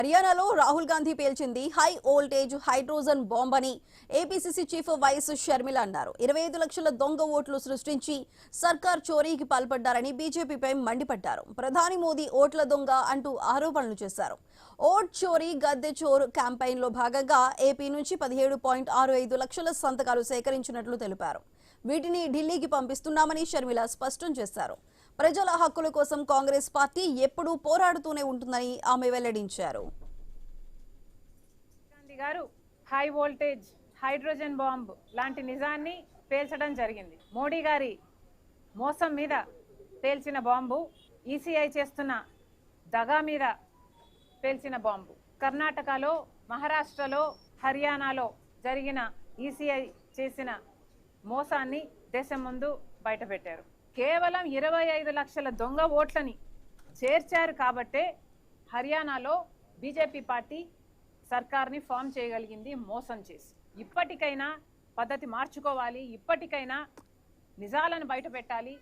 హర్యానాలో రాహుల్ గాంధీ పేల్చింది high voltage hydrogen bomb అని ఏపీసీసీ చీఫ్ వైఎస్ షర్మిల అన్నారు. 25 లక్షల దొంగ ఓట్లు సృష్టించి సర్కార్ చోరీకి పాల్పడ్డారని బీజేపీపై మండిపడ్డారు. ప్రధాని మోదీ ఓట్ల దొంగ అంటూ ఆరోపణలు చేశారు. ఓట్ చోరీ గద్దె చోర్ క్యాంపెయిన్ లో భాగంగా ఏపీ నుంచి 17.65 లక్షల సంతకాలు సేకరించినట్లు తెలిపారు. వీటిని ఢిల్లీకి పంపిస్తున్నామని షర్మిల స్పష్టం చేశారు. ప్రజల హక్కుల కోసం కాంగ్రెస్ పార్టీ ఎప్పుడూ పోరాడుతూనే ఉంటుందని ఆమె వెల్లడించారు. గాంధీ గారు హై వోల్టేజ్ హైడ్రోజన్ బాంబ్ లాంటి నిజాన్ని పేల్చడం జరిగింది. మోడీ గారి మోసం మీద పేల్చిన బాంబు, ఈసీఐ చేస్తున్న దగా మీద పేల్చిన బాంబు. కర్ణాటకలో, మహారాష్ట్రలో, హర్యానాలో జరిగిన ఈసీఐ చేసిన మోసాన్ని దేశం ముందు బయటపెట్టారు. కేవలం 25 లక్షల దొంగ ఓట్లని చేర్చారు కాబట్టే హర్యానాలో బీజేపీ పార్టీ సర్కార్ని ఫామ్ చేయగలిగింది మోసం చేసి. ఇప్పటికైనా పద్ధతి మార్చుకోవాలి, ఇప్పటికైనా నిజాలను బయట పెట్టాలి.